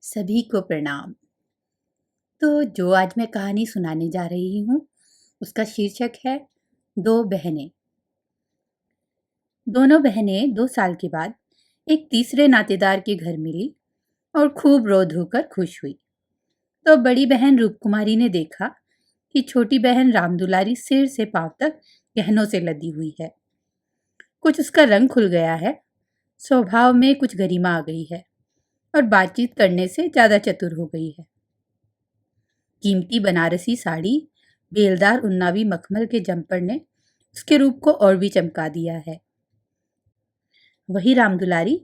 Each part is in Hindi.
सभी को प्रणाम। तो जो आज मैं कहानी सुनाने जा रही हूँ, उसका शीर्षक है दो बहनें। दोनों बहनें 2 साल के बाद एक तीसरे नातेदार के घर मिली और खूब रो धोकर खुश हुई। तो बड़ी बहन रूपकुमारी ने देखा कि छोटी बहन रामदुलारी सिर से पांव तक गहनों से लदी हुई है। कुछ उसका रंग खुल गया है, स्वभाव में कुछ गरिमा आ गई है और बातचीत करने से ज़्यादा चतुर हो गई है। कीमती बनारसी साड़ी, बेलदार उन्नावी मखमल के जम्पर ने उसके रूप को और भी चमका दिया है। वही रामदुलारी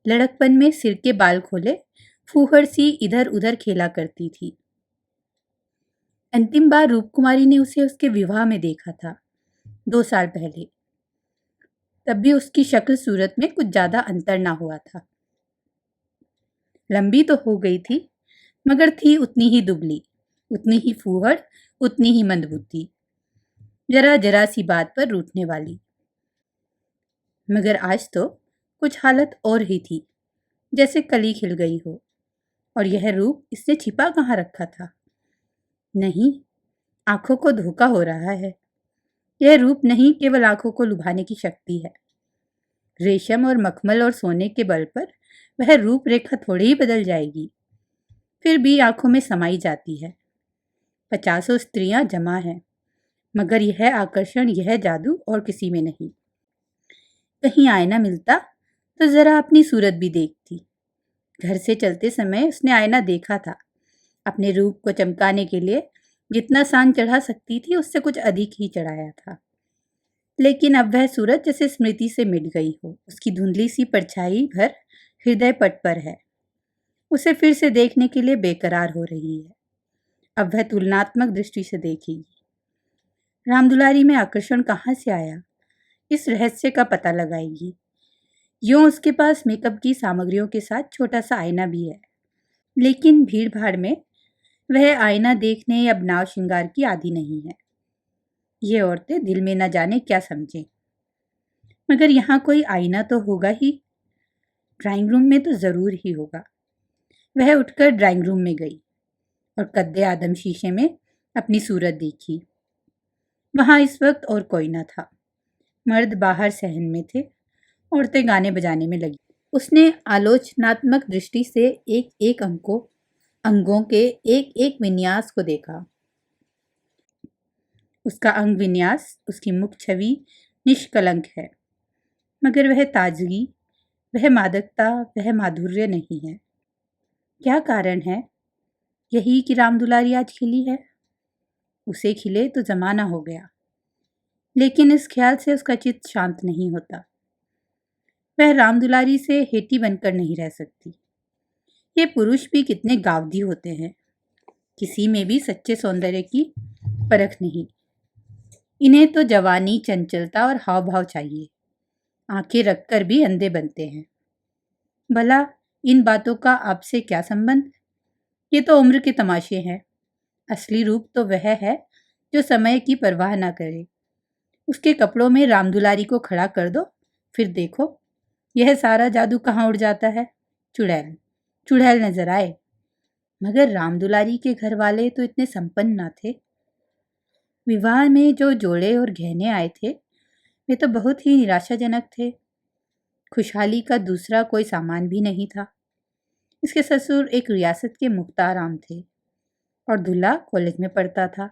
लड़कपन में सिर के बाल खोले फूहड़ सी इधर उधर खेला करती थी। अंतिम बार रूपकुमारी ने उसे उसके विवाह में देखा था, 2 साल पहले। तब भी उसकी शक्ल सूरत में कुछ ज्यादा अंतर ना हुआ था। लंबी तो हो गई थी, मगर थी उतनी ही दुबली, उतनी ही फूहड़, उतनी ही मंदबुद्धि, जरा जरा सी बात पर रूठने वाली। मगर आज तो कुछ हालत और ही थी, जैसे कली खिल गई हो। और यह रूप इसने छिपा कहाँ रखा था? नहीं, आंखों को धोखा हो रहा है। यह रूप नहीं, केवल आंखों को लुभाने की शक्ति है। रेशम और मखमल और सोने के बल पर वह रूप रेखा थोड़ी ही बदल जाएगी, फिर भी आंखों में समाई जाती है। 50 स्त्रियां जमा हैं, मगर यह आकर्षण, यह जादू और किसी में नहीं। कहीं आईना मिलता तो जरा अपनी सूरत भी देखती। घर से चलते समय उसने आईना देखा था। अपने रूप को चमकाने के लिए जितना सान चढ़ा सकती थी, उससे कुछ अधिक ही चढ़ाया था। लेकिन अब वह सूरत जैसे स्मृति से मिट गई हो। उसकी धुंधली सी परछाई भर हृदय पट पर है। उसे फिर से देखने के लिए बेकरार हो रही है। अब वह तुलनात्मक दृष्टि से देखेगी। रामदुलारी में आकर्षण कहाँ से आया, इस रहस्य का पता लगाएगी। यूं उसके पास मेकअप की सामग्रियों के साथ छोटा सा आईना भी है, लेकिन भीड़ भाड़ में वह आईना देखने या बनाव श्रृंगार की आदी नहीं है। ये औरतें दिल में न जाने क्या समझें। मगर यहाँ कोई आईना तो होगा ही, ड्राइंग रूम में तो जरूर ही होगा। वह उठकर ड्राइंग रूम में गई और कद्दे आदम शीशे में अपनी सूरत देखी। वहां इस वक्त और कोई न था। मर्द बाहर सहन में थे, औरतें गाने बजाने में लगी। उसने आलोचनात्मक दृष्टि से एक एक अंगों के एक एक विन्यास को देखा। उसका अंग विन्यास, उसकी मुख छवि निष्कलंक है, मगर वह ताजगी, वह मादकता, वह माधुर्य नहीं है। क्या कारण है? यही कि रामदुलारी आज खिली है। उसे खिले तो जमाना हो गया, लेकिन इस ख्याल से उसका चित्त शांत नहीं होता। वह रामदुलारी से हेटी बनकर नहीं रह सकती। ये पुरुष भी कितने गावदी होते हैं, किसी में भी सच्चे सौंदर्य की परख नहीं। इन्हें तो जवानी, चंचलता और हाव भाव चाहिए। आंखें रखकर भी अंधे बनते हैं। भला इन बातों का आपसे क्या संबंध? ये तो उम्र के तमाशे हैं। असली रूप तो वह है जो समय की परवाह ना करे। उसके कपड़ों में रामदुलारी को खड़ा कर दो, फिर देखो यह सारा जादू कहाँ उड़ जाता है। चुड़ैल चुड़ैल नजर आए। मगर रामदुलारी के घर वाले तो इतने संपन्न ना थे। विवाह में जो जोड़े और गहने आए थे, वे तो बहुत ही निराशाजनक थे। खुशहाली का दूसरा कोई सामान भी नहीं था। इसके ससुर एक रियासत के मुख्ताराम थे और दूल्हा कॉलेज में पढ़ता था।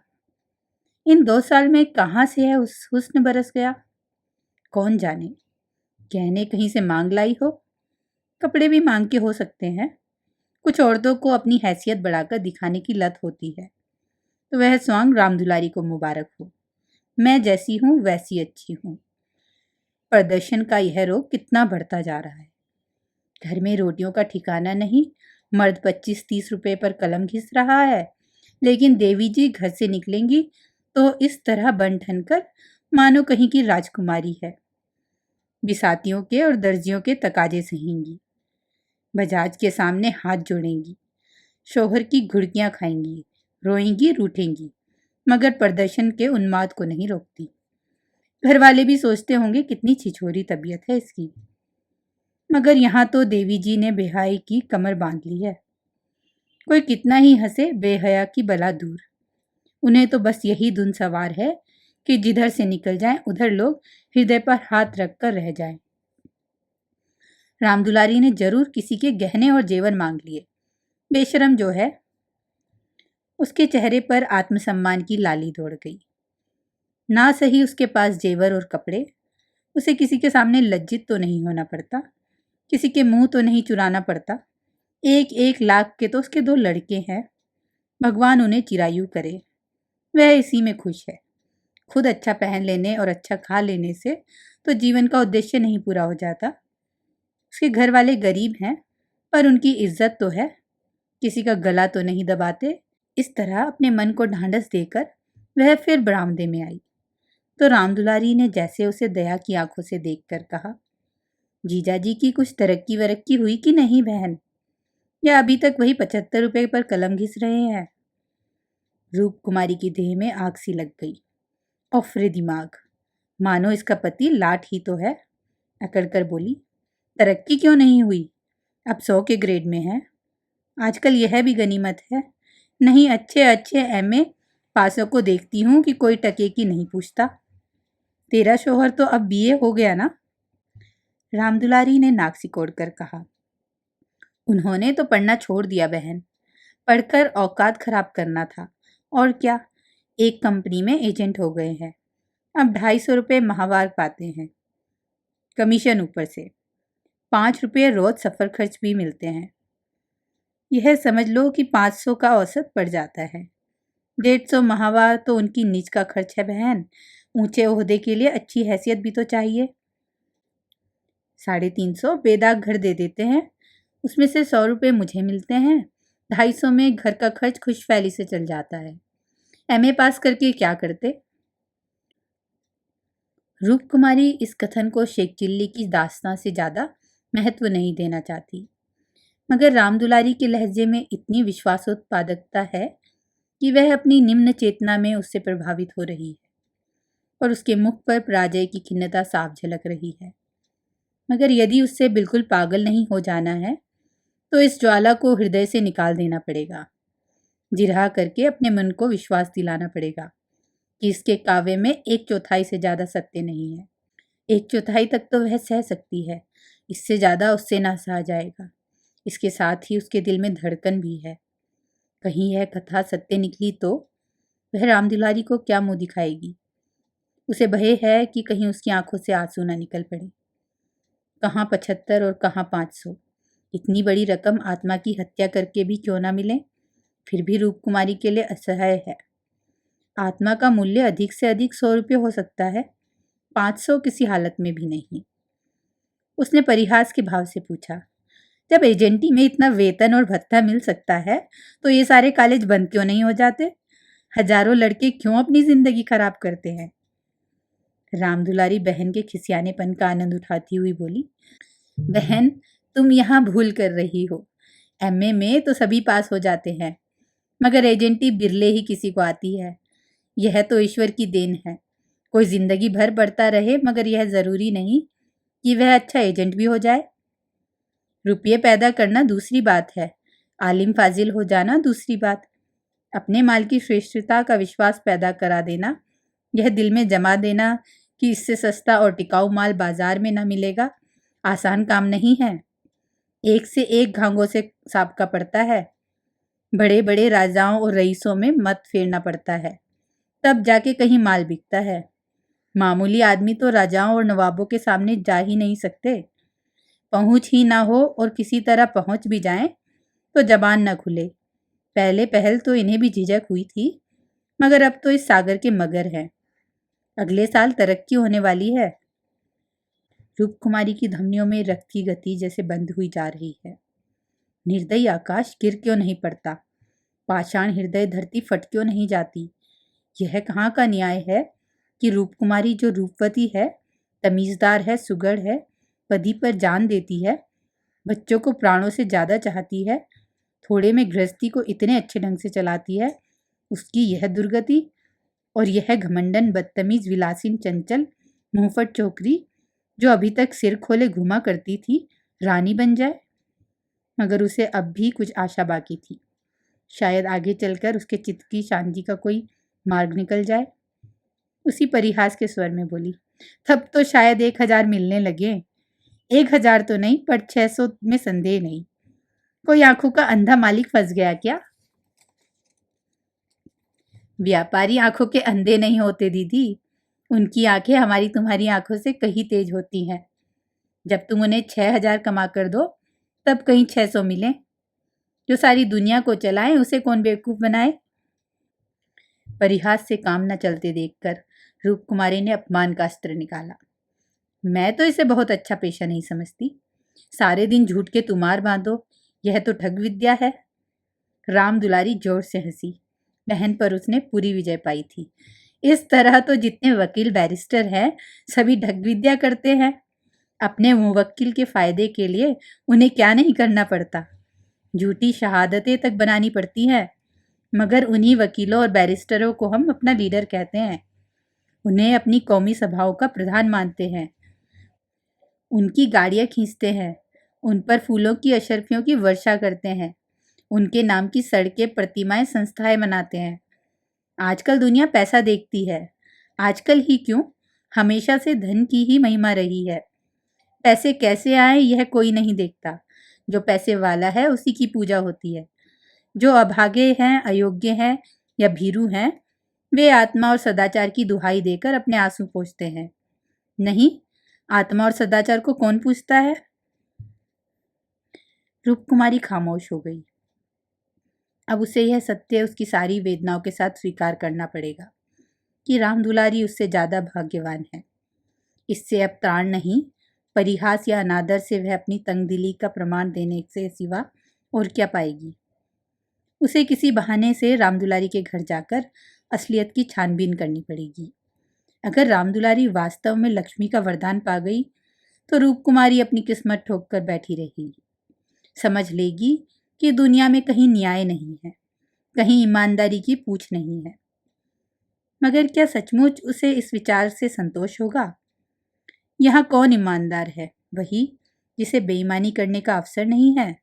इन 2 साल में कहाँ से है उस हुस्न बरस गया, कौन जाने। गहने कहीं से मांग लाई हो, कपड़े भी मांग के हो सकते हैं। कुछ औरतों को अपनी हैसियत बढ़ाकर दिखाने की लत होती है, तो वह स्वांग रामदुलारी को मुबारक हो। मैं जैसी हूँ वैसी अच्छी हूँ। प्रदर्शन का यह रोग कितना बढ़ता जा रहा है। घर में रोटियों का ठिकाना नहीं। मर्द 25-30 रुपए पर कलम घिस रहा है, लेकिन देवी जी घर से निकलेंगी तो इस तरह बन ठन कर मानो कहीं की राजकुमारी है। बिसातियों के और दर्जियों के तकाजे सहेंगी। बजाज के सामने हाथ जोड़ेंगी। शौहर की घुड़कियां खाएंगी, रोएंगी, रूठेंगी, मगर प्रदर्शन के उन्माद को नहीं रोकती। घर वाले भी सोचते होंगे कितनी छिछोरी तबीयत है इसकी। मगर यहाँ तो देवी जी ने बेहाई की कमर बांध ली है। कोई कितना ही हंसे, बेहया की बला दूर। उन्हें तो बस यही धुन सवार है कि जिधर से निकल जाएं उधर लोग हृदय पर हाथ रखकर रह जाएं। रामदुलारी ने जरूर किसी के गहने और जेवर मांग लिए। बेशरम जो है। उसके चेहरे पर आत्मसम्मान की लाली दौड़ गई। ना सही उसके पास जेवर और कपड़े, उसे किसी के सामने लज्जित तो नहीं होना पड़ता, किसी के मुंह तो नहीं चुराना पड़ता। 1-1 लाख के तो उसके 2 लड़के हैं। भगवान उन्हें चिरायु करे। वह इसी में खुश है। खुद अच्छा पहन लेने और अच्छा खा लेने से तो जीवन का उद्देश्य नहीं पूरा हो जाता। उसके घर वाले गरीब हैं, पर उनकी इज्जत तो है, किसी का गला तो नहीं दबाते। इस तरह अपने मन को ढांढस देकर वह फिर बरामदे में आई तो रामदुलारी ने जैसे उसे दया की आंखों से देखकर कहा, जीजाजी की कुछ तरक्की वरक्की हुई कि नहीं बहन, या अभी तक वही 75 रुपए पर कलम घिस रहे हैं? रूप कुमारी की देह में आग सी लग गई। औफरे दिमाग, मानो इसका पति लाट ही तो है। अकड़कर बोली, तरक्की क्यों नहीं हुई? अब 100 के ग्रेड में है। आजकल यह भी गनीमत है, नहीं अच्छे अच्छे एमए पासों को देखती हूँ कि कोई टके की नहीं पूछता। तेरा शोहर तो अब बीए हो गया ना? रामदुलारी ने नाक सिकोड़ कर कहा, उन्होंने तो पढ़ना छोड़ दिया बहन, पढ़कर औकात खराब करना था। और क्या, एक कंपनी में एजेंट हो गए हैं। अब 250 रुपये माहवार पाते हैं, कमीशन ऊपर से। 5 रुपये रोज सफ़र खर्च भी मिलते हैं। यह समझ लो कि 500 का औसत पड़ जाता है। 150 माहवार तो उनकी निज का खर्च है बहन। ऊंचे ओहदे के लिए अच्छी हैसियत भी तो चाहिए। 350 बेदाग घर दे देते हैं, उसमें से 100 रुपये मुझे मिलते हैं। 250 में घर का खर्च खुशफैली से चल जाता है। एमए पास करके क्या करते? रूप कुमारी इस कथन को शेख चिल्ली की दास्तां से ज़्यादा महत्व नहीं देना चाहती, मगर रामदुलारी के लहजे में इतनी विश्वासोत्पादकता है कि वह अपनी निम्न चेतना में उससे प्रभावित हो रही है और उसके मुख पर पराजय की खिन्नता साफ झलक रही है। मगर यदि उससे बिल्कुल पागल नहीं हो जाना है तो इस ज्वाला को हृदय से निकाल देना पड़ेगा। जिरहा करके अपने मन को विश्वास दिलाना पड़ेगा कि इसके काव्य में 1/4 से ज़्यादा सत्य नहीं है। 1/4 तक तो वह सह सकती है, इससे ज़्यादा उससे ना सहा जाएगा। इसके साथ ही उसके दिल में धड़कन भी है। कहीं यह कथा सत्य निकली तो वह रामदुलारी को क्या मुंह दिखाएगी? उसे भय है कि कहीं उसकी आंखों से आंसू ना निकल पड़े। कहाँ 75 और कहाँ 500, इतनी बड़ी रकम आत्मा की हत्या करके भी क्यों ना मिले, फिर भी रूप कुमारी के लिए असह्य है। आत्मा का मूल्य अधिक से अधिक 100 रुपये हो सकता है, 500 किसी हालत में भी नहीं। उसने परिहास के भाव से पूछा, जब एजेंटी में इतना वेतन और भत्ता मिल सकता है तो ये सारे कॉलेज बंद क्यों नहीं हो जाते? हजारों लड़के क्यों अपनी जिंदगी खराब करते हैं? रामदुलारी बहन के खिसियानेपन का आनंद उठाती हुई बोली, बहन तुम यहाँ भूल कर रही हो। एमए में तो सभी पास हो जाते हैं, मगर एजेंटी बिरले ही किसी को आती है। यह तो ईश्वर की देन है। कोई जिंदगी भर बढ़ता रहे, मगर यह जरूरी नहीं कि वह अच्छा एजेंट भी हो जाए। रुपये पैदा करना दूसरी बात है, आलिम फाजिल हो जाना दूसरी बात। अपने माल की श्रेष्ठता का विश्वास पैदा करा देना, यह दिल में जमा देना कि इससे सस्ता और टिकाऊ माल बाजार में न मिलेगा, आसान काम नहीं है। एक से एक घांगों से साबका पड़ता है। बड़े बड़े राजाओं और रईसों में मत फेरना पड़ता है, तब जाके कहीं माल बिकता है। मामूली आदमी तो राजाओं और नवाबों के सामने जा ही नहीं सकते। पहुंच ही ना हो और किसी तरह पहुंच भी जाएं तो जबान न खुले। पहले पहल तो इन्हें भी झिझक हुई थी, मगर अब तो इस सागर के मगर हैं। अगले साल तरक्की होने वाली है। रूप कुमारी की धमनियों में रक्त की गति जैसे बंद हुई जा रही है। निर्दयी आकाश गिर क्यों नहीं पड़ता? पाषाण हृदय धरती फट क्यों नहीं जाती? यह कहाँ का न्याय है कि रूप कुमारी जो रूपवती है, तमीज़दार है, सुगढ़ है, पति पर जान देती है, बच्चों को प्राणों से ज़्यादा चाहती है, थोड़े में गृहस्थी को इतने अच्छे ढंग से चलाती है, उसकी यह दुर्गति। और यह घमंडन बदतमीज विलासीन चंचल मुंहफट चोकरी जो अभी तक सिर खोले घुमा करती थी, रानी बन जाए। मगर उसे अब भी कुछ आशा बाकी थी। शायद आगे चलकर उसके चित्त की शांति का कोई मार्ग निकल जाए। उसी परिहास के स्वर में बोली, तब तो शायद 1,000 मिलने लगे। 1,000 तो नहीं, पर 600 में संदेह नहीं। कोई आंखों का अंधा मालिक फंस गया क्या? व्यापारी आंखों के अंधे नहीं होते दीदी। उनकी आंखें हमारी तुम्हारी आंखों से कहीं तेज होती हैं। जब तुम उन्हें 6,000 कमा कर दो तब कहीं 600 मिले। जो सारी दुनिया को चलाए उसे कौन बेवकूफ बनाए? परिहास से काम न चलते देखकर रूप कुमारी ने अपमान का अस्त्र निकाला। मैं तो इसे बहुत अच्छा पेशा नहीं समझती। सारे दिन झूठ के तुमार बांधो, यह तो ठग विद्या है। राम दुलारी जोर से हंसी। बहन पर उसने पूरी विजय पाई थी। इस तरह तो जितने वकील बैरिस्टर हैं सभी ठग विद्या करते हैं। अपने मुवक्किल के फायदे के लिए उन्हें क्या नहीं करना पड़ता। झूठी शहादतें तक बनानी पड़ती हैं। मगर उन्हीं वकीलों और बैरिस्टरों को हम अपना लीडर कहते हैं। उन्हें अपनी कौमी सभाओं का प्रधान मानते हैं। उनकी गाड़ियां खींचते हैं। उन पर फूलों की अशर्फियों की वर्षा करते हैं। उनके नाम की सड़कें, प्रतिमाएं, संस्थाएं बनाते हैं। आजकल दुनिया पैसा देखती है। आजकल ही क्यों, हमेशा से धन की ही महिमा रही है। पैसे कैसे आए यह कोई नहीं देखता। जो पैसे वाला है उसी की पूजा होती है। जो अभागे हैं, अयोग्य हैं या भीरू हैं, वे आत्मा और सदाचार की दुहाई देकर अपने आंसू पोंछते हैं। नहीं, आत्मा और सदाचार को कौन पूछता है? रूप कुमारी खामोश हो गई। अब उसे यह सत्य उसकी सारी वेदनाओं के साथ स्वीकार करना पड़ेगा कि राम दुलारी उससे ज़्यादा भाग्यवान है। इससे अब त्राण नहीं, परिहास या अनादर से वह अपनी तंगदिली का प्रमाण देने से सिवा और क्या पाएगी। उसे किसी बहाने से राम दुलारी के घर जाकर असलियत की छानबीन करनी पड़ेगी। अगर राम दुलारी वास्तव में लक्ष्मी का वरदान पा गई तो रूप कुमारी अपनी किस्मत ठोक कर बैठी रहेगी। समझ लेगी कि दुनिया में कहीं न्याय नहीं है, कहीं ईमानदारी की पूछ नहीं है। मगर क्या सचमुच उसे इस विचार से संतोष होगा? यहाँ कौन ईमानदार है? वही जिसे बेईमानी करने का अवसर नहीं है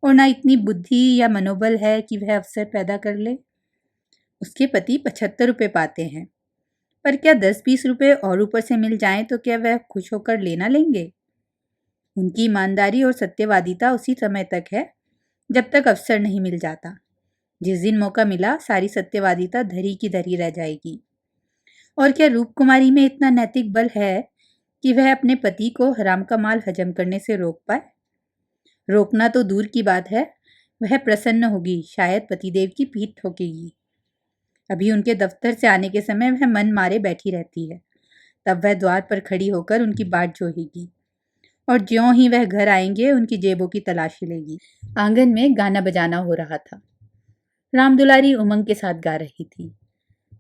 और ना इतनी बुद्धि या मनोबल है कि वह अवसर पैदा कर ले। उसके पति 75 रुपये पाते हैं, पर क्या 10-20 रुपये और ऊपर से मिल जाएं तो क्या वह खुश होकर लेना लेंगे? उनकी ईमानदारी और सत्यवादिता उसी समय तक है जब तक अवसर नहीं मिल जाता। जिस दिन मौका मिला सारी सत्यवादिता धरी की धरी रह जाएगी। और क्या रूप कुमारी में इतना नैतिक बल है कि वह अपने पति को हराम का माल हजम करने से रोक पाए? रोकना तो दूर की बात है, वह प्रसन्न होगी, शायद पतिदेव की पीठ ठोकेगी। अभी उनके दफ्तर से आने के समय वह मन मारे बैठी रहती है। तब वह द्वार पर खड़ी होकर उनकी बाट जोहेगी और ज्यों ही वह घर आएंगे उनकी जेबों की तलाशी लेगी। आंगन में गाना बजाना हो रहा था। राम दुलारी उमंग के साथ गा रही थी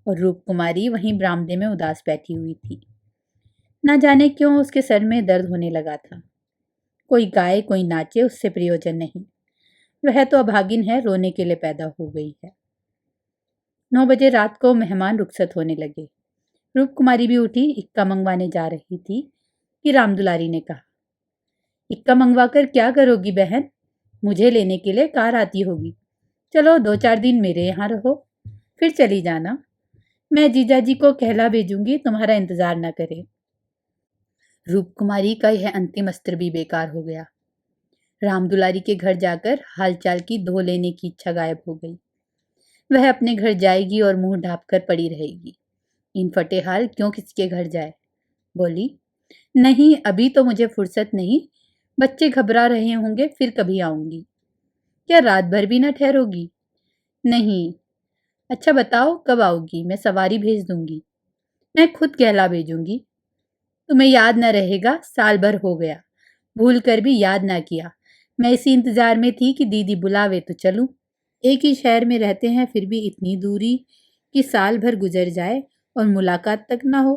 और रूप कुमारी वहीं बरामदे में उदास बैठी हुई थी। न जाने क्यों उसके सर में दर्द होने लगा था। कोई गाए कोई नाचे उससे प्रयोजन नहीं। वह तो अभागिन है, रोने के लिए पैदा हो गई है। 9 बजे रात को मेहमान रुखसत होने लगे। रूप कुमारी भी उठी, इक्का मंगवाने जा रही थी कि राम दुलारी ने कहा, इक्का मंगवा कर क्या करोगी बहन? मुझे लेने के लिए कार आती होगी। चलो 2-4 दिन मेरे यहाँ रहो, फिर चली जाना। मैं जीजाजी को कहला भेजूंगी तुम्हारा इंतजार न करे। रूप कुमारी का यह अंतिम अस्त्र भी बेकार हो गया। राम दुलारी के घर जाकर हालचाल की धो लेने की इच्छा गायब हो गई। वह अपने घर जाएगी और मुंह ढाँप कर पड़ी रहेगी। इन फटे हाल क्यों किसी के घर जाए? बोली, नहीं अभी तो मुझे फुर्सत नहीं, बच्चे घबरा रहे होंगे, फिर कभी आऊंगी। क्या रात भर भी न ठहरोगी? नहीं। अच्छा बताओ कब आओगी? मैं सवारी भेज दूंगी। मैं खुद कहला भेजूंगी। तुम्हें याद न रहेगा, साल भर हो गया, भूल कर भी याद ना किया। मैं इसी इंतजार में थी कि दीदी बुलावे तो चलूं। एक ही शहर में रहते हैं फिर भी इतनी दूरी कि साल भर गुजर जाए और मुलाकात तक ना हो।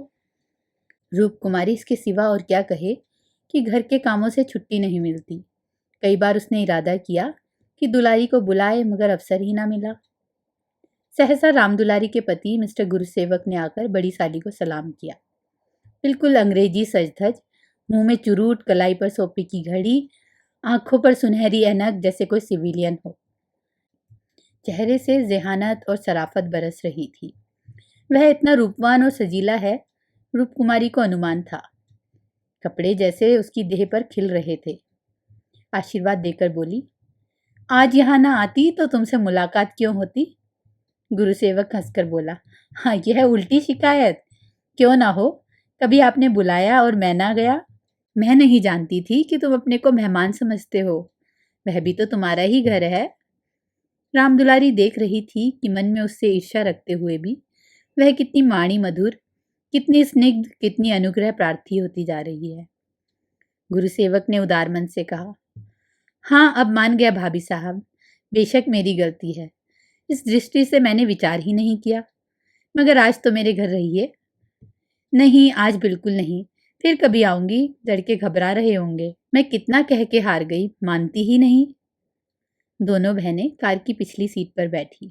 रूप कुमारी इसके सिवा और क्या कहे कि घर के कामों से छुट्टी नहीं मिलती। कई बार उसने इरादा किया कि दुलारी को बुलाए मगर अवसर ही ना मिला। सहसा राम दुलारी के पति मिस्टर गुरुसेवक ने आकर बड़ी साली को सलाम किया। बिल्कुल अंग्रेजी सजधज, मुंह में चुरूट, कलाई पर सोपे की घड़ी, आंखों पर सुनहरी ऐनक, जैसे कोई सिविलियन हो। चेहरे से ज़ेहानत और शराफत बरस रही थी। वह इतना रूपवान और सजीला है, रूप कुमारी को अनुमान था। कपड़े जैसे उसकी देह पर खिल रहे थे। आशीर्वाद देकर बोली, आज यहाँ ना आती तो तुमसे मुलाकात क्यों होती? गुरुसेवक हंसकर बोला, हाँ यह उल्टी शिकायत। क्यों ना हो, कभी आपने बुलाया और मैं ना गया। मैं नहीं जानती थी कि तुम अपने को मेहमान समझते हो, वह भी तो तुम्हारा ही घर है। रामदुलारी देख रही थी कि मन में उससे ईर्ष्या रखते हुए भी वह कितनी माणी मधुर, कितनी स्निग्ध, कितनी अनुग्रह प्रार्थी होती जा रही है। गुरुसेवक ने उदार मन से कहा, हाँ अब मान गया भाभी साहब, बेशक मेरी गलती है। इस दृष्टि से मैंने विचार ही नहीं किया, मगर आज तो मेरे घर रहिए। नहीं, आज बिल्कुल नहीं, फिर कभी आऊंगी। लड़के घबरा रहे होंगे, मैं कितना कह के हार गई, मानती ही नहीं। दोनों बहनें कार की पिछली सीट पर बैठी।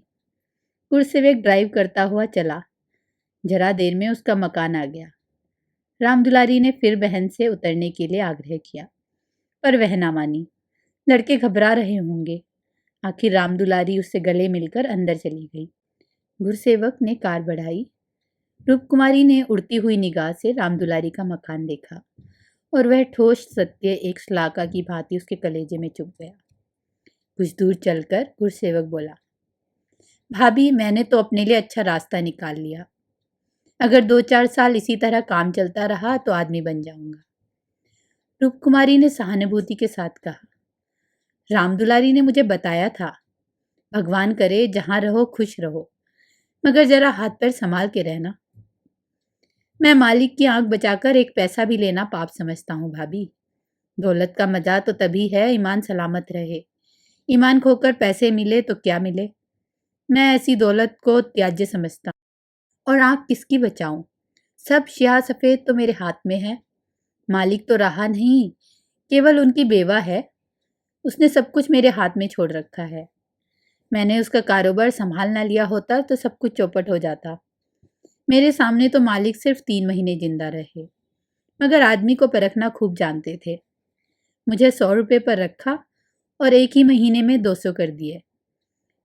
गुरुसेवक ड्राइव करता हुआ चला। जरा देर में उसका मकान आ गया। रामदुलारी ने फिर बहन से उतरने के लिए आग्रह किया, पर वह ना मानी। लड़के घबरा रहे होंगे। आखिर रामदुलारी उससे गले मिलकर अंदर चली गई। गुरुसेवक ने कार बढ़ाई। रूपकुमारी ने उड़ती हुई निगाह से रामदुलारी का मकान देखा और वह ठोस सत्य एक श्लाका की भांति उसके कलेजे में चुभ गया। कुछ दूर चलकर गुरुसेवक बोला, भाभी मैंने तो अपने लिए अच्छा रास्ता निकाल लिया। अगर 2-4 साल इसी तरह काम चलता रहा तो आदमी बन जाऊंगा। रूपकुमारी ने सहानुभूति के साथ कहा, रामदुलारी ने मुझे बताया था, भगवान करे जहां रहो खुश रहो, मगर जरा हाथ पैर संभाल के रहना। मैं मालिक की आंख बचाकर एक पैसा भी लेना पाप समझता हूँ भाभी। दौलत का मजा तो तभी है ईमान सलामत रहे। ईमान खोकर पैसे मिले तो क्या मिले। मैं ऐसी दौलत को त्याज्य समझता हूँ। और आंख किसकी बचाऊं? सब स्याह सफेद तो मेरे हाथ में है। मालिक तो रहा नहीं, केवल उनकी बेवा है। उसने सब कुछ मेरे हाथ में छोड़ रखा है। मैंने उसका कारोबार संभाल ना लिया होता तो सब कुछ चौपट हो जाता। मेरे सामने तो मालिक सिर्फ 3 महीने जिंदा रहे, मगर आदमी को परखना खूब जानते थे। मुझे 100 रुपये पर रखा और एक ही महीने में 200 कर दिए।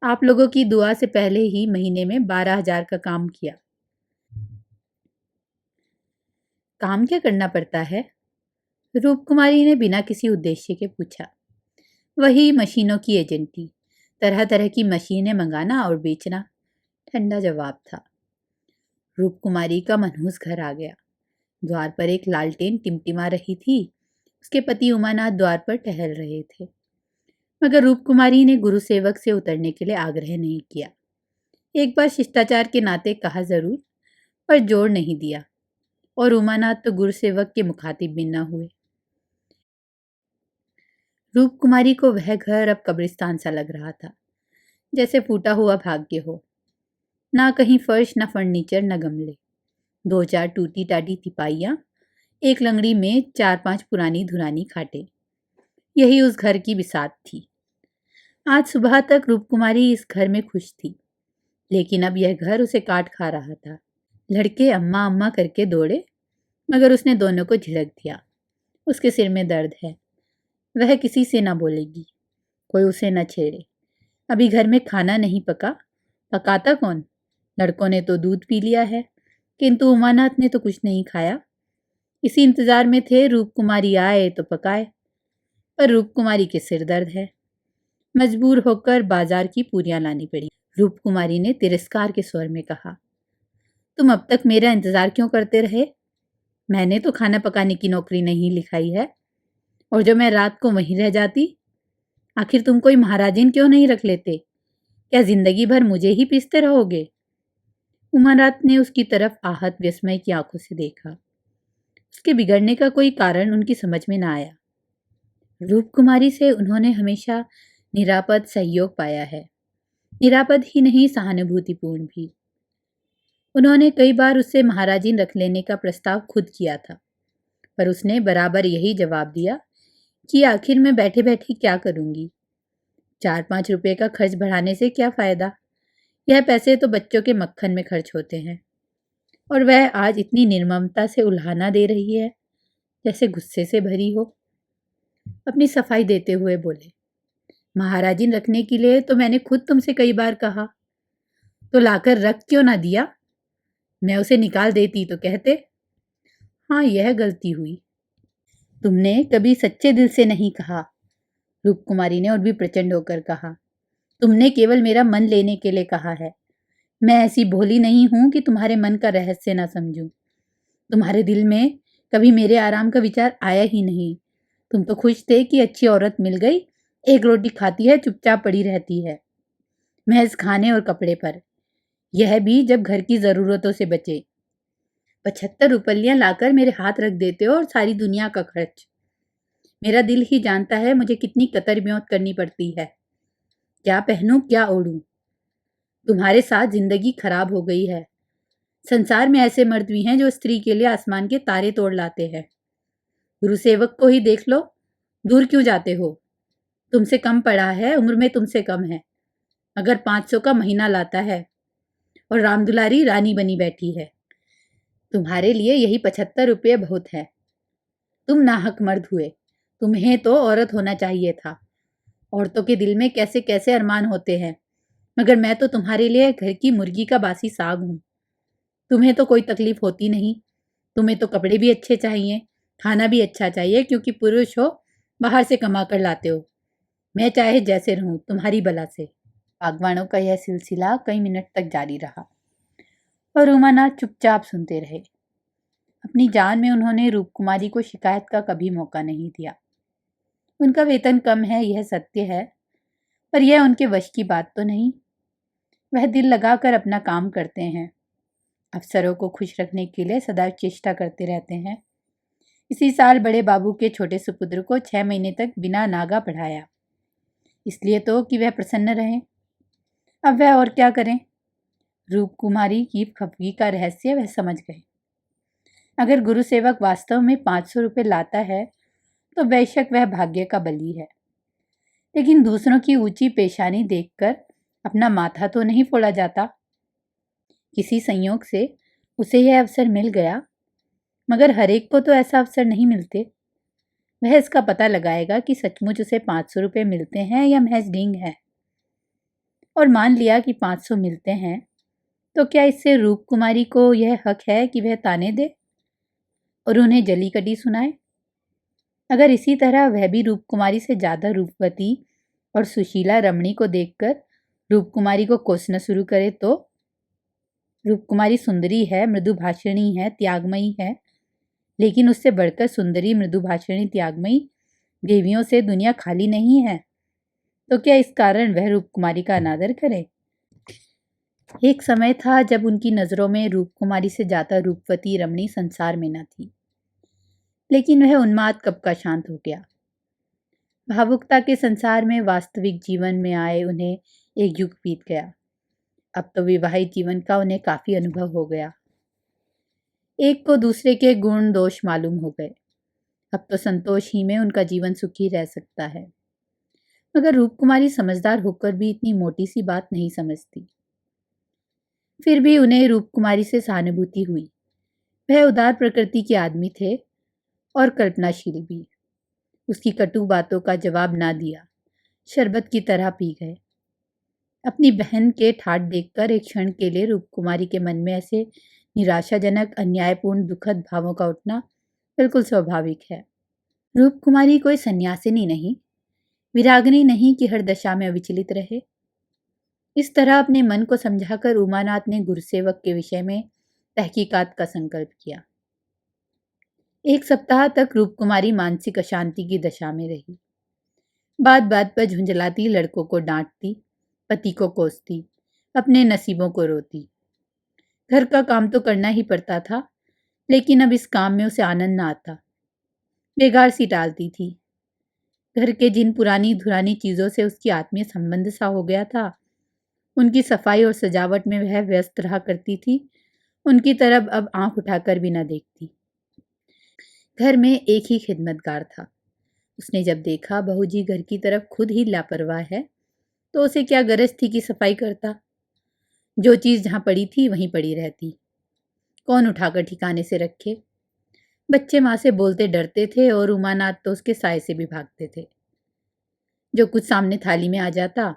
आप लोगों की दुआ से पहले ही महीने में 12,000 का काम किया। काम क्या करना पड़ता है? रूपकुमारी ने बिना किसी उद्देश्य के पूछा। वही मशीनों की एजेंटी, तरह तरह की मशीनें मंगाना और बेचना, ठंडा जवाब था। रूपकुमारी का मनहूस घर आ गया। द्वार पर एक लालटेन टिमटिमा रही थी। उसके पति उमानाथ द्वार पर टहल रहे थे, मगर रूपकुमारी ने गुरुसेवक से उतरने के लिए आग्रह नहीं किया। एक बार शिष्टाचार के नाते कहा जरूर, पर जोर नहीं दिया, और उमानाथ तो गुरुसेवक के मुखातिब भी न हुए। रूपकुमारी को वह घर अब कब्रिस्तान सा लग रहा था, जैसे फूटा हुआ भाग्य हो। ना कहीं फर्श, न फर्नीचर, न गमले। 2-4 टूटी टाटी तिपाइयाँ, एक लंगड़ी में 4-5 पुरानी धुरानी खाटे। यही उस घर की बिसात थी। आज सुबह तक रूपकुमारी इस घर में खुश थी, लेकिन अब यह घर उसे काट खा रहा था। लड़के अम्मा अम्मा करके दौड़े, मगर उसने दोनों को झिड़क दिया। उसके सिर में दर्द है, वह किसी से ना बोलेगी, कोई उसे न छेड़े। अभी घर में खाना नहीं पका, पकाता कौन? लड़कों ने तो दूध पी लिया है, किंतु उमानाथ ने तो कुछ नहीं खाया। इसी इंतजार में थे रूपकुमारी आए तो पकाए, पर रूपकुमारी के सिर दर्द है। मजबूर होकर बाजार की पूरियां लानी पड़ी। रूपकुमारी ने तिरस्कार के स्वर में कहा, तुम अब तक मेरा इंतजार क्यों करते रहे? मैंने तो खाना पकाने की नौकरी नहीं लिखाई है, और जो मैं रात को वहीं रह जाती। आखिर तुम कोई महाराजिन क्यों नहीं रख लेते? क्या जिंदगी भर मुझे ही पीसते रहोगे? उमानाथ ने उसकी तरफ आहत विस्मय की आंखों से देखा। उसके बिगड़ने का कोई कारण उनकी समझ में ना आया। रूपकुमारी से उन्होंने हमेशा निरापद सहयोग पाया है, निरापद ही नहीं सहानुभूतिपूर्ण भी। उन्होंने कई बार उससे महाराजिन रख लेने का प्रस्ताव खुद किया था, पर उसने बराबर यही जवाब दिया कि आखिर मैं बैठे बैठे क्या करूंगी? 4-5 रुपए का खर्च बढ़ाने से क्या फायदा? यह पैसे तो बच्चों के मक्खन में खर्च होते हैं। और वह आज इतनी निर्ममता से उल्हाना दे रही है, जैसे गुस्से से भरी हो। अपनी सफाई देते हुए बोले, महाराजिन रखने के लिए तो मैंने खुद तुमसे कई बार कहा, तो लाकर रख क्यों ना दिया? मैं उसे निकाल देती तो कहते। हाँ, यह गलती हुई। तुमने कभी सच्चे दिल से नहीं कहा, रूपकुमारी ने और भी प्रचंड होकर कहा। तुमने केवल मेरा मन लेने के लिए कहा है। मैं ऐसी भोली नहीं हूं कि तुम्हारे मन का रहस्य ना समझूं। तुम्हारे दिल में कभी मेरे आराम का विचार आया ही नहीं। तुम तो खुश थे कि अच्छी औरत मिल गई, एक रोटी खाती है, चुपचाप पड़ी रहती है, महज खाने और कपड़े पर, यह भी जब घर की जरूरतों से बचे। 75 रुपया लाकर मेरे हाथ रख देते हो और सारी दुनिया का खर्च। मेरा दिल ही जानता है मुझे कितनी कतर ब्योंत करनी पड़ती है। क्या पहनूं, क्या ओढ़ूं। तुम्हारे साथ जिंदगी खराब हो गई है। संसार में ऐसे मर्द भी हैं जो स्त्री के लिए आसमान के तारे तोड़ लाते हैं। गुरुसेवक को ही देख लो, दूर क्यों जाते हो? तुमसे कम पढ़ा है, उम्र में तुमसे कम है, मगर 500 का महीना लाता है और रामदुलारी रानी बनी बैठी है। तुम्हारे लिए यही 75 रुपये बहुत है। तुम नाहक मर्द हुए। तुम्हें तो औरत होना चाहिए था। औरतों के दिल में कैसे कैसे अरमान होते हैं, मगर मैं तो तुम्हारे लिए घर की मुर्गी का बासी साग हूं। तुम्हें तो कोई तकलीफ होती नहीं। तुम्हें तो कपड़े भी अच्छे चाहिए, खाना भी अच्छा चाहिए, क्योंकि पुरुष हो, बाहर से कमा कर लाते हो। मैं चाहे जैसे रहूं, तुम्हारी बला से। बागवानों का यह सिलसिला कई मिनट तक जारी रहा और उमानाथ चुपचाप सुनते रहे। अपनी जान में उन्होंने रूपकुमारी को शिकायत का कभी मौका नहीं दिया। उनका वेतन कम है, यह सत्य है, पर यह उनके वश की बात तो नहीं। वह दिल लगाकर अपना काम करते हैं, अफसरों को खुश रखने के लिए सदैव चेष्टा करते रहते हैं। इसी साल बड़े बाबू के छोटे सुपुत्र को 6 महीने तक बिना नागा पढ़ाया, इसलिए तो कि वह प्रसन्न रहे। अब वह और क्या करें। रूपकुमारी की खफगी का रहस्य वह समझ गए। अगर गुरुसेवक वास्तव में 500 रुपये लाता है तो बेशक वह भाग्य का बली है, लेकिन दूसरों की ऊंची पेशानी देखकर अपना माथा तो नहीं फोड़ा जाता। किसी संयोग से उसे यह अवसर मिल गया, मगर हर एक को तो ऐसा अवसर नहीं मिलते। वह इसका पता लगाएगा कि सचमुच उसे 500 रुपये मिलते हैं या महज ढींग है। और मान लिया कि 500 मिलते हैं, तो क्या इससे रूपकुमारी को यह हक है कि वह ताने दे और उन्हें जली कटी सुनाए? अगर इसी तरह वह भी रूपकुमारी से ज्यादा रूपवती और सुशीला रमणी को देखकर रूपकुमारी को कोसना शुरू करे तो? रूपकुमारी सुंदरी है, मृदुभाषिणी है, त्यागमयी है, लेकिन उससे बढ़कर सुंदरी, मृदुभाषिणी, त्यागमयी देवियों से दुनिया खाली नहीं है। तो क्या इस कारण वह रूपकुमारी का अनादर करे? एक समय था जब उनकी नजरों में रूपकुमारी से ज्यादा रूपवती रमणी संसार में न थी, लेकिन वह उन्माद कब का शांत हो गया। भावुकता के संसार में वास्तविक जीवन में आए उन्हें एक युग बीत गया। अब तो विवाहित जीवन का उन्हें काफी अनुभव हो गया। एक को दूसरे के गुण दोष मालूम हो गए। अब तो संतोष ही में उनका जीवन सुखी रह सकता है। मगर रूपकुमारी समझदार होकर भी इतनी मोटी सी बात नहीं समझती। फिर भी उन्हें रूपकुमारी से सहानुभूति हुई। वह उदार प्रकृति के आदमी थे और कल्पनाशील भी। उसकी कटु बातों का जवाब ना दिया, शरबत की तरह पी गए। अपनी बहन के ठाठ देखकर एक क्षण के लिए रूपकुमारी के मन में ऐसे निराशाजनक, अन्यायपूर्ण, दुखद भावों का उठना बिल्कुल स्वाभाविक है। रूपकुमारी कोई सन्यासिनी नहीं, विरागिनी नहीं कि हर दशा में अविचलित रहे। इस तरह अपने मन को समझाकर उमानाथ ने गुरुसेवक के विषय में तहकीकात का संकल्प किया। 1 सप्ताह तक रूपकुमारी मानसिक अशांति की दशा में रही। बात बात पर झुंझलाती, लड़कों को डांटती, पति को कोसती, अपने नसीबों को रोती। घर का काम तो करना ही पड़ता था, लेकिन अब इस काम में उसे आनंद न आता। बेगार सी टालती थी। घर के जिन पुरानी धुरानी चीजों से उसकी आत्मीय संबंध सा हो गया था, उनकी सफाई और सजावट में वह व्यस्त रहा करती थी। उनकी तरफ अब आंख उठाकर भी न देखती। घर में एक ही खिदमतगार था। उसने जब देखा बहू जी घर की तरफ खुद ही लापरवाह है, तो उसे क्या गरज थी कि सफाई करता। जो चीज जहां पड़ी थी वहीं पड़ी रहती, कौन उठाकर ठिकाने से रखे। बच्चे माँ से बोलते डरते थे और उमानाथ तो उसके साय से भी भागते थे। जो कुछ सामने थाली में आ जाता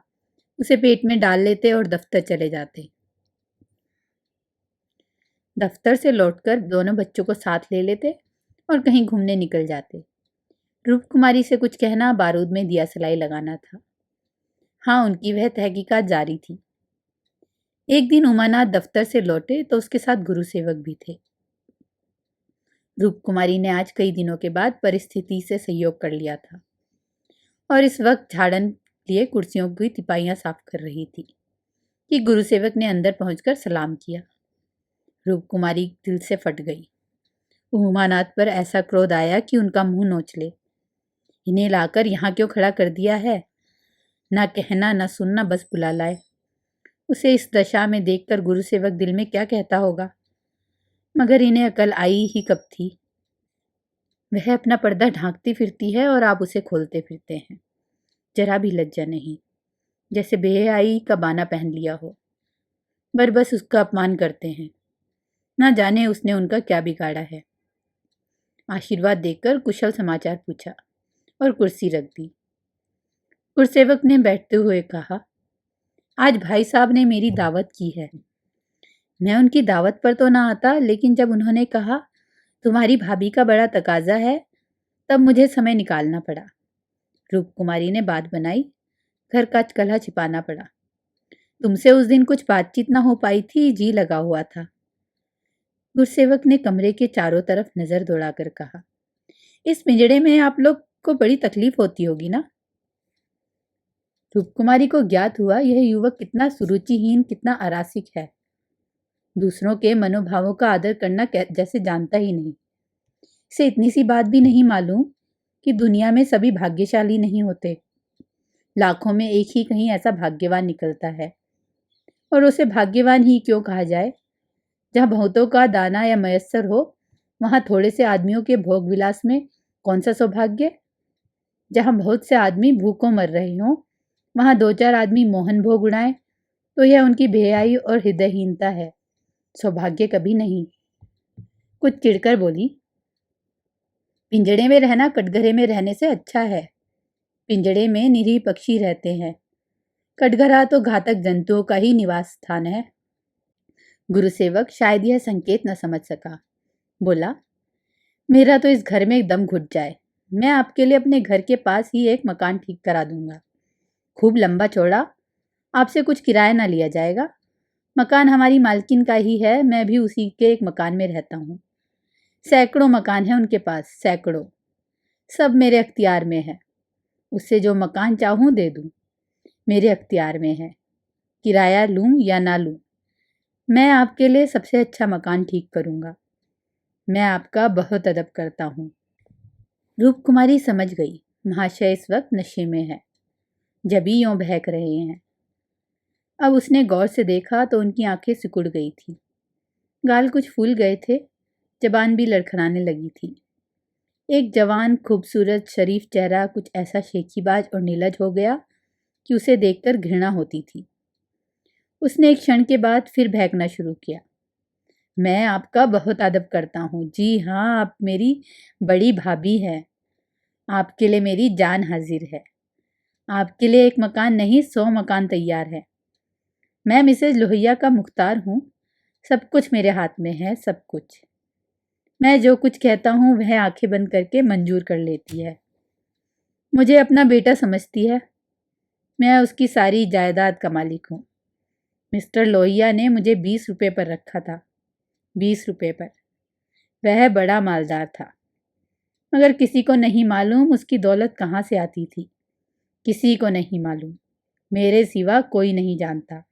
उसे पेट में डाल लेते और दफ्तर चले जाते। दफ्तर से लौटकर दोनों बच्चों को साथ ले लेते और कहीं घूमने निकल जाते। रूप कुमारी से कुछ कहना बारूद में दिया सलाई लगाना था। हाँ, उनकी वह तहकीकात जारी थी। एक दिन उमानाथ दफ्तर से लौटे तो उसके साथ गुरु सेवक भी थे। रूप कुमारी ने आज कई दिनों के बाद परिस्थिति से सहयोग कर लिया था और इस वक्त झाड़न लिए कुर्सियों की तिपाइयां साफ कर रही थी कि गुरु सेवक ने अंदर पहुंचकर सलाम किया। रूप कुमारी दिल से फट गई। उमानाथ पर ऐसा क्रोध आया कि उनका मुंह नोच ले। इन्हें लाकर यहाँ क्यों खड़ा कर दिया है? ना कहना ना सुनना, बस बुला लाए। उसे इस दशा में देखकर गुरु सेवक दिल में क्या कहता होगा, मगर इन्हें अकल आई ही कब थी। वह अपना पर्दा ढांकती फिरती है और आप उसे खोलते फिरते हैं। जरा भी लज्जा नहीं, जैसे बेहयाई का बाना पहन लिया हो। बस उसका अपमान करते हैं। ना जाने उसने उनका क्या बिगाड़ा है। आशीर्वाद देकर कुशल समाचार पूछा और कुर्सी रख दी। गुरुसेवक ने बैठते हुए कहा, आज भाई साहब ने मेरी दावत की है। मैं उनकी दावत पर तो ना आता, लेकिन जब उन्होंने कहा तुम्हारी भाभी का बड़ा तकाजा है, तब मुझे समय निकालना पड़ा। रूप कुमारी ने बात बनाई, घर का कलह छिपाना पड़ा। तुमसे उस दिन कुछ बातचीत ना हो पाई थी, जी लगा हुआ था। गुरुसेवक ने कमरे के चारों तरफ नजर दौड़ाकर कहा, इस पिंजड़े में आप लोग को बड़ी तकलीफ होती होगी ना? रूप कुमारी को ज्ञात हुआ यह युवक कितना सुरुचिहीन, कितना अरासिक है। दूसरों के मनोभावों का आदर करना जैसे जानता ही नहीं। इसे इतनी सी बात भी नहीं मालूम कि दुनिया में सभी भाग्यशाली नहीं होते। लाखों में एक ही कहीं ऐसा भाग्यवान निकलता है। और उसे भाग्यवान ही क्यों कहा जाए? जहाँ बहुतों का दाना या मयस्सर हो, वहाँ थोड़े से आदमियों के भोग विलास में कौन सा सौभाग्य? जहाँ बहुत से आदमी भूखों मर रहे हों, वहाँ दो चार आदमी मोहन भोग उड़ाएं, तो यह उनकी बेहयाई और हृदयहीनता है, सौभाग्य कभी नहीं। कुछ चिढ़कर बोली, पिंजड़े में रहना कटघरे में रहने से अच्छा है। पिंजड़े में निरीह पक्षी रहते हैं, कटघरा तो घातक जंतुओं का ही निवास स्थान है। गुरुसेवक शायद यह संकेत न समझ सका। बोला, मेरा तो इस घर में एकदम घुट जाए। मैं आपके लिए अपने घर के पास ही एक मकान ठीक करा दूंगा, खूब लंबा चौड़ा। आपसे कुछ किराया ना लिया जाएगा। मकान हमारी मालकिन का ही है, मैं भी उसी के एक मकान में रहता हूँ। सैकड़ों मकान है उनके पास, सैकड़ों। सब मेरे अख्तियार में है। उससे जो मकान चाहूँ दे दूँ, मेरे अख्तियार में है। किराया लूँ या ना लूँ, मैं आपके लिए सबसे अच्छा मकान ठीक करूँगा। मैं आपका बहुत अदब करता हूँ। रूप कुमारी समझ गई, महाशय इस वक्त नशे में है, जबी यों बहक रहे हैं। अब उसने गौर से देखा तो उनकी आंखें सिकुड़ गई थी, गाल कुछ फूल गए थे, जबान भी लड़खड़ाने लगी थी। एक जवान खूबसूरत शरीफ चेहरा कुछ ऐसा शेखीबाज और नीलज हो गया कि उसे देखकर घृणा होती थी। उसने एक क्षण के बाद फिर बहकना शुरू किया। मैं आपका बहुत अदब करता हूँ। जी हाँ, आप मेरी बड़ी भाभी हैं। आपके लिए मेरी जान हाजिर है। आपके लिए एक मकान नहीं, 100 मकान तैयार है। मैं मिसेज लोहिया का मुख्तार हूँ। सब कुछ मेरे हाथ में है, सब कुछ। मैं जो कुछ कहता हूँ वह आंखें बंद करके मंजूर कर लेती है। मुझे अपना बेटा समझती है। मैं उसकी सारी जायदाद का मालिक हूँ। मिस्टर लोहिया ने मुझे 20 रुपये पर रखा था, 20 रुपये पर। वह बड़ा मालदार था, मगर किसी को नहीं मालूम उसकी दौलत कहाँ से आती थी। किसी को नहीं मालूम, मेरे सिवा कोई नहीं जानता।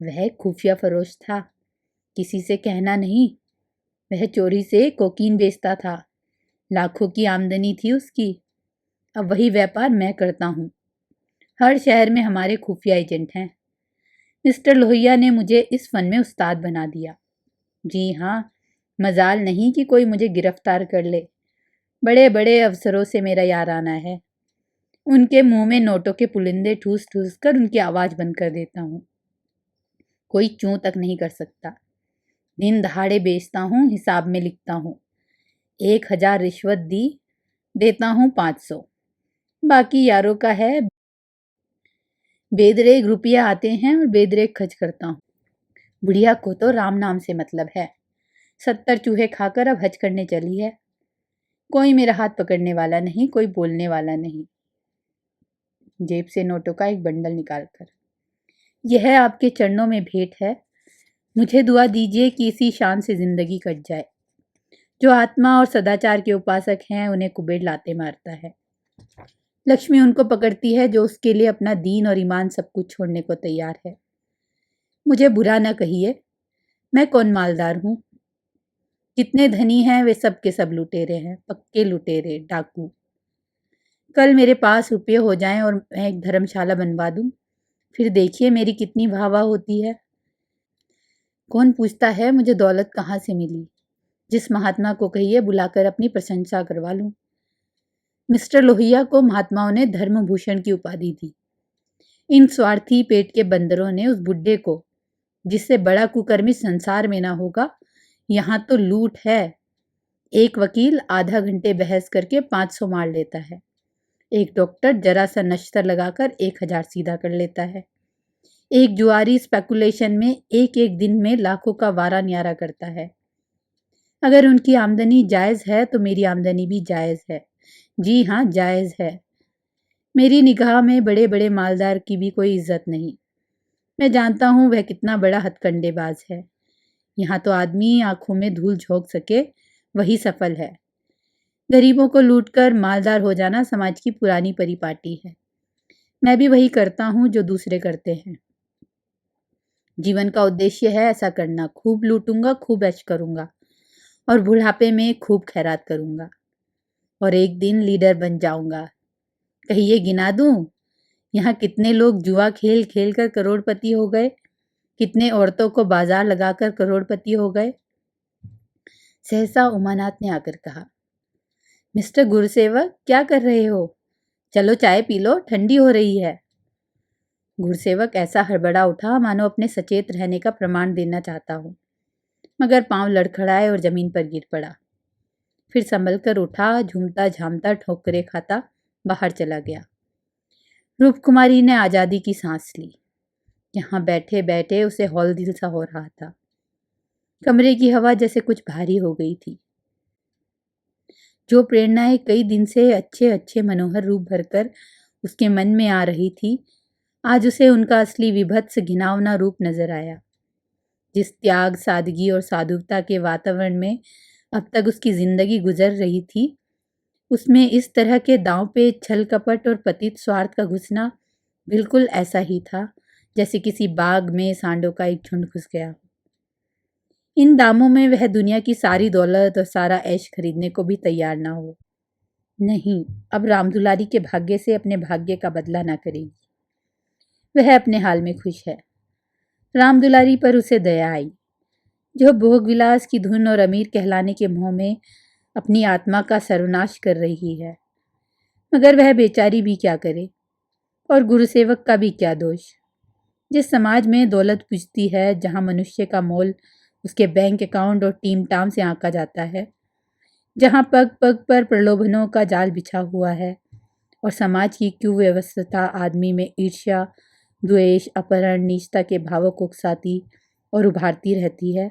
वह खुफिया फरोश था, किसी से कहना नहीं। वह चोरी से कोकीन बेचता था, लाखों की आमदनी थी उसकी। अब वही व्यापार मैं करता हूँ। हर शहर में हमारे खुफिया एजेंट हैं। मिस्टर लोहिया ने मुझे इस फन में उस्ताद बना दिया। जी हाँ, मजाल नहीं कि कोई मुझे गिरफ्तार कर ले। बड़े बड़े अफसरों से मेरा याराना है। उनके मुंह में नोटों के पुलिंदे ठूस ठूस कर उनकी आवाज़ बंद कर देता हूँ। कोई चूं तक नहीं कर सकता। दिन दहाड़े बेचता हूँ, हिसाब में लिखता हूँ। 1000 रिश्वत दी, देता हूँ 500। बाकी यारों का है। बेदरेग रुपया आते हैं और बेदरेग खर्च करता हूँ। बुढ़िया को तो राम नाम से मतलब है। 70 चूहे खाकर अब हज करने चली है। कोई मेरा हाथ पकड़ने वाला नहीं, कोई बोलने वाला नहीं। जेब से नोटों का एक बंडल निकालकर, यह आपके चरणों में भेंट है। मुझे दुआ दीजिए कि इसी शान से जिंदगी कट जाए। जो आत्मा और सदाचार के उपासक हैं उन्हें कुबेर लाते मारता है। लक्ष्मी उनको पकड़ती है जो उसके लिए अपना दीन और ईमान सब कुछ छोड़ने को तैयार है। मुझे बुरा न कहिए, मैं कौन मालदार हूँ। जितने धनी हैं वे सब के सब लुटेरे हैं, पक्के लुटेरे, डाकू। कल मेरे पास रुपये हो जाएं और मैं एक धर्मशाला बनवा दूं, फिर देखिए मेरी कितनी वाह वाह होती है। कौन पूछता है मुझे दौलत कहाँ से मिली। जिस महात्मा को कहिए बुलाकर अपनी प्रशंसा करवा लूं। मिस्टर लोहिया को महात्माओं ने धर्मभूषण की उपाधि दी। इन स्वार्थी पेट के बंदरों ने उस बुड्ढे को, जिससे बड़ा कुकर्मी संसार में ना होगा, यहाँ तो लूट है। एक वकील आधा घंटे बहस करके 500 मार लेता है। एक डॉक्टर जरा सा नश्तर लगाकर 1000 सीधा कर लेता है। एक जुआरी स्पेकुलेशन में एक एक दिन में लाखों का वारा न्यारा करता है। अगर उनकी आमदनी जायज़ है तो मेरी आमदनी भी जायज़ है। जी हाँ, जायज़ है। मेरी निगाह में बड़े बड़े मालदार की भी कोई इज्जत नहीं। मैं जानता हूँ वह कितना बड़ा हथकंडेबाज है। यहाँ तो आदमी आंखों में धूल झोंक सके वही सफल है। गरीबों को लूटकर मालदार हो जाना समाज की पुरानी परिपाटी है। मैं भी वही करता हूँ जो दूसरे करते हैं। जीवन का उद्देश्य है ऐसा करना। खूब लूटूंगा, खूब ऐश करूंगा और बुढ़ापे में खूब खैरात करूंगा और एक दिन लीडर बन जाऊंगा। कहिए गिना दूं, यहाँ कितने लोग जुआ खेल खेल कर करोड़पति हो गए, कितने औरतों को बाजार लगाकर करोड़पति हो गए। सहसा उमानाथ ने आकर कहा, मिस्टर गुरुसेवक क्या कर रहे हो? चलो चाय पी लो, ठंडी हो रही है। गुरुसेवक ऐसा हड़बड़ा उठा मानो अपने सचेत रहने का प्रमाण देना चाहता हो, मगर पांव लड़खड़ाए और जमीन पर गिर पड़ा। फिर संभल कर उठा, झूमता झामता ठोकरे खाता बाहर चला गया। रूप कुमारी ने आज़ादी की सांस ली। यहाँ बैठे बैठे उसे हौल दिल सा हो रहा था। कमरे की हवा जैसे कुछ भारी हो गई थी। जो प्रेरणाएं कई दिन से अच्छे अच्छे मनोहर रूप भरकर उसके मन में आ रही थी, आज उसे उनका असली विभत्स घिनौना रूप नजर आया। जिस त्याग, सादगी और साधुता के वातावरण में अब तक उसकी जिंदगी गुजर रही थी, उसमें इस तरह के दांव पे छल कपट और पतित स्वार्थ का घुसना बिल्कुल ऐसा ही था जैसे किसी बाग में सांडों का एक झुंड घुस गया। इन दामों में वह दुनिया की सारी दौलत और सारा ऐश खरीदने को भी तैयार ना हो। नहीं, अब रामदुलारी के भाग्य से अपने भाग्य का बदला ना करेगी। वह अपने हाल में खुश है। रामदुलारी पर उसे दया आई, जो भोग विलास की धुन और अमीर कहलाने के मोह में अपनी आत्मा का सर्वनाश कर रही है। मगर वह बेचारी भी क्या करे, और गुरुसेवक का भी क्या दोष। जिस समाज में दौलत पूजती है, जहाँ मनुष्य का मोल उसके बैंक अकाउंट और टीम टाम से आंका जाता है, जहाँ पग पग पर प्रलोभनों का जाल बिछा हुआ है और समाज की कुव्यवस्था आदमी में ईर्ष्या, द्वेष, अपहरण, नीचता के भावों को उकसाती और उभारती रहती है,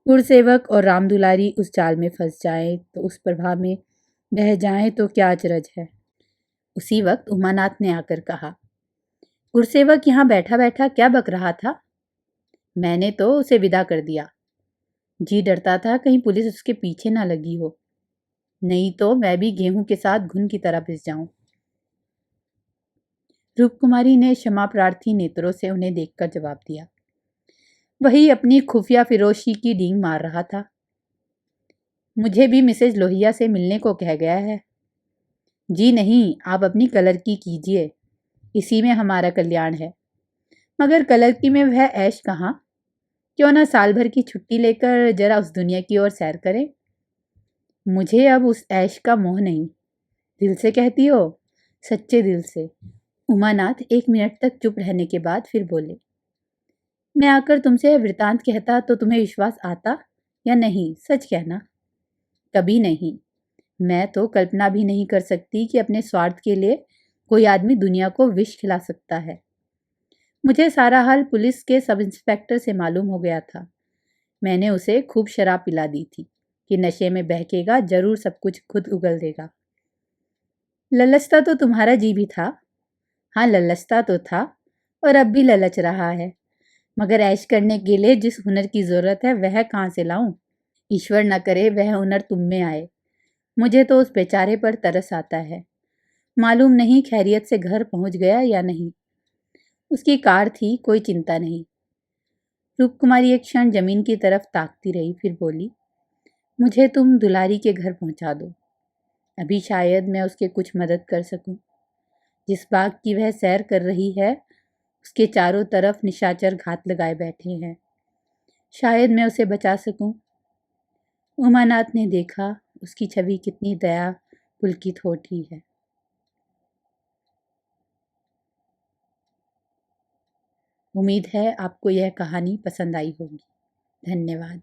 गुरुसेवक और रामदुलारी उस जाल में फंस जाएं तो उस प्रभाव में बह जाएं तो क्या अचरज है। उसी वक्त उमानाथ ने आकर कहा, गुरुसेवक यहाँ बैठा बैठा क्या बक रहा था? मैंने तो उसे विदा कर दिया। जी डरता था कहीं पुलिस उसके पीछे ना लगी हो, नहीं तो मैं भी गेहूं के साथ घुन की तरह पिस जाऊं। रूपकुमारी ने क्षमा प्रार्थी नेत्रों से उन्हें देखकर जवाब दिया। वही अपनी खुफिया फिरोशी की डींग मार रहा था। मुझे भी मिसेज लोहिया से मिलने को कह गया है। जी नहीं, आप अपनी कलरकी कीजिए, इसी में हमारा कल्याण है। मगर कलरकी में वह ऐश कहाँ? क्यों ना साल भर की छुट्टी लेकर जरा उस दुनिया की ओर सैर करें। मुझे अब उस ऐश का मोह नहीं। दिल से कहती हो? सच्चे दिल से। उमानाथ 1 मिनट तक चुप रहने के बाद फिर बोले, मैं आकर तुमसे यह वृतांत कहता तो तुम्हें विश्वास आता या नहीं? सच कहना। कभी नहीं। मैं तो कल्पना भी नहीं कर सकती कि अपने स्वार्थ के लिए कोई आदमी दुनिया को विष खिला सकता है। मुझे सारा हाल पुलिस के सब इंस्पेक्टर से मालूम हो गया था। मैंने उसे खूब शराब पिला दी थी कि नशे में बहकेगा, जरूर सब कुछ खुद उगल देगा। ललचता तो तुम्हारा जी भी था। हाँ, ललचता तो था और अब भी ललच रहा है, मगर ऐश करने के लिए जिस हुनर की जरूरत है वह कहाँ से लाऊं? ईश्वर न करे वह हुनर तुम में आए। मुझे तो उस बेचारे पर तरस आता है। मालूम नहीं खैरियत से घर पहुंच गया या नहीं। उसकी कार थी, कोई चिंता नहीं। रूपकुमारी एक क्षण जमीन की तरफ ताकती रही, फिर बोली, मुझे तुम दुलारी के घर पहुंचा दो। अभी शायद मैं उसके कुछ मदद कर सकूं। जिस बाग की वह सैर कर रही है उसके चारों तरफ निशाचर घात लगाए बैठे हैं। शायद मैं उसे बचा सकूं। उमानाथ ने देखा उसकी छवि कितनी दया पुलकित हो उठी है। उम्मीद है आपको यह कहानी पसंद आई होगी। धन्यवाद।